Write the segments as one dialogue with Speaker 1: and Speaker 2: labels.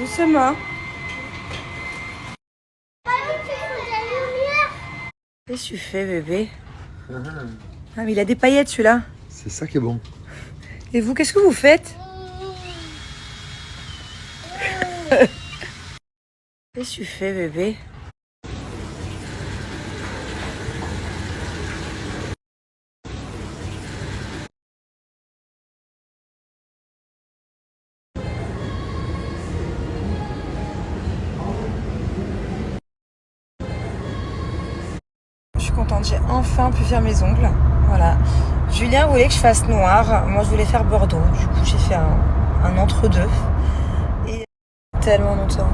Speaker 1: Doucement. Qu'est-ce que tu fais, bébé? Ah, mais il a des paillettes, celui-là.
Speaker 2: C'est ça qui est bon.
Speaker 1: Et vous, qu'est-ce que vous faites? Qu'est-ce que tu fais, bébé? Je suis contente, j'ai enfin pu faire mes ongles. Voilà. Julien voulait que je fasse noir. Moi, je voulais faire bordeaux. Du coup, j'ai fait un entre-deux. Et tellement longtemps.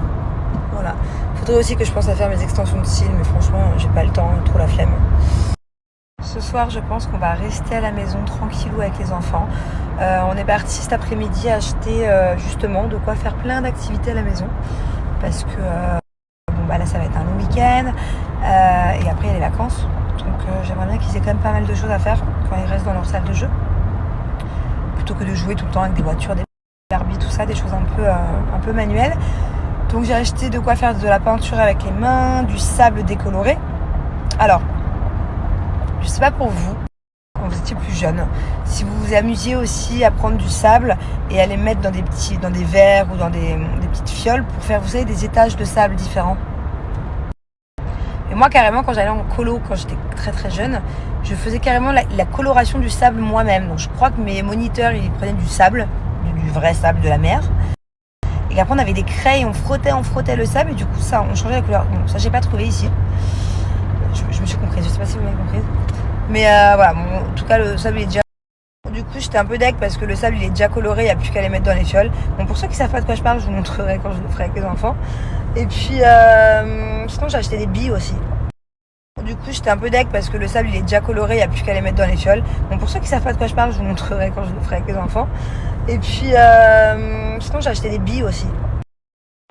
Speaker 1: Voilà. Faudrait aussi que je pense à faire mes extensions de cils, mais franchement, j'ai pas le temps, trop la flemme. Ce soir, je pense qu'on va rester à la maison tranquillou avec les enfants. On est parti cet après-midi acheter justement de quoi faire plein d'activités à la maison. Parce que bon, bah là, ça va être un long week-end. Et après, il y a les vacances. Donc j'aimerais bien qu'ils aient quand même pas mal de choses à faire quand ils restent dans leur salle de jeu. Plutôt que de jouer tout le temps avec des voitures, des Barbie, tout ça, des choses un peu manuelles. Donc j'ai acheté de quoi faire de la peinture avec les mains, du sable décoloré. Alors, je sais pas pour vous, quand vous étiez plus jeune, si vous vous amusiez aussi à prendre du sable et à les mettre dans des verres ou dans des petites fioles pour faire, vous savez, des étages de sable différents. Et moi, carrément, quand j'allais en colo, quand j'étais très très jeune, je faisais carrément la coloration du sable moi-même. Donc je crois que mes moniteurs, ils prenaient du sable, du vrai sable de la mer. Et qu'après, on avait des craies et on frottait le sable. Et du coup, ça, on changeait la couleur. Bon, ça, j'ai pas trouvé ici. Je me suis comprise, je sais pas si vous m'avez comprise. Mais voilà, bon, en tout cas, le sable il est déjà... Du coup, j'étais un peu deg parce que le sable, il est déjà coloré, il n'y a plus qu'à les mettre dans les fioles. Bon, pour ceux qui savent pas de quoi je parle, je vous montrerai quand je le ferai avec les enfants. Et puis, sinon, j'ai acheté des billes aussi. Du coup, j'étais un peu deg parce que le sable, il est déjà coloré, il n'y a plus qu'à les mettre dans les fioles. Bon, pour ceux qui savent pas de quoi je parle, je vous montrerai quand je le ferai avec les enfants. Et puis, sinon, j'ai acheté des billes aussi.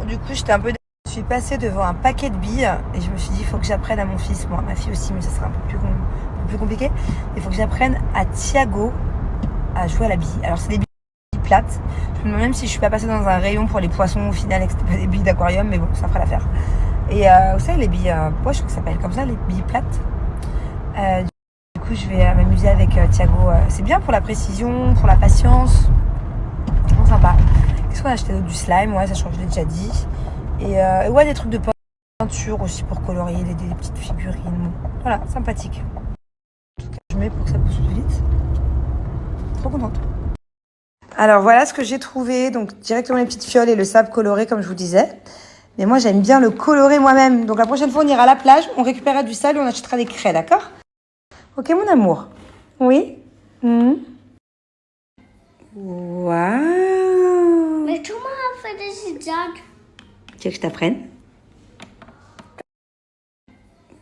Speaker 1: Du coup, j'étais un peu deg. Je suis passée devant un paquet de billes et je me suis dit, il faut que j'apprenne à mon fils, moi, ma fille aussi, mais ça sera un peu plus compliqué. Il faut que j'apprenne à Thiago à jouer à la bille. Alors, c'est des billes plates. Je me demande même si je suis pas passée dans un rayon pour les poissons au final et que c'était pas des billes d'aquarium, mais bon, ça fera l'affaire. Et vous savez, les billes, je crois que ça s'appelle comme ça, les billes plates. Du coup, je vais m'amuser avec Thiago. C'est bien pour la précision, pour la patience. Vraiment sympa. Qu'est-ce qu'on a acheté d'autre? Du slime, ouais, ça je crois que je l'ai déjà dit. Et ouais, des trucs de peinture aussi pour colorier, des petites figurines. Voilà, sympathique. En tout cas, je mets pour que ça pousse plus vite. Trop contente. Alors voilà ce que j'ai trouvé. Donc directement les petites fioles et le sable coloré, comme je vous disais. Mais moi, j'aime bien le colorer moi-même. Donc la prochaine fois, on ira à la plage, on récupérera du sable et on achètera des craies, d'accord? Ok, mon amour? Oui? Waouh!
Speaker 3: Mais comment on fait des zigzags?
Speaker 1: Tu veux que je t'apprenne?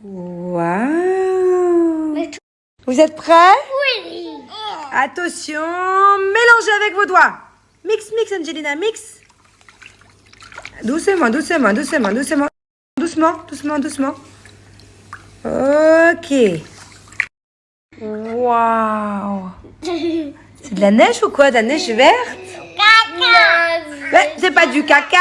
Speaker 1: Waouh! Vous êtes prêts?
Speaker 3: Oui.
Speaker 1: Attention, mélangez avec vos doigts. Mix, mix, Angelina, mix. Doucement, doucement, doucement, doucement. Doucement, doucement, doucement. Ok. Waouh. C'est de la neige ou quoi? De la neige verte?
Speaker 3: Caca.
Speaker 1: Ouais, c'est pas du caca.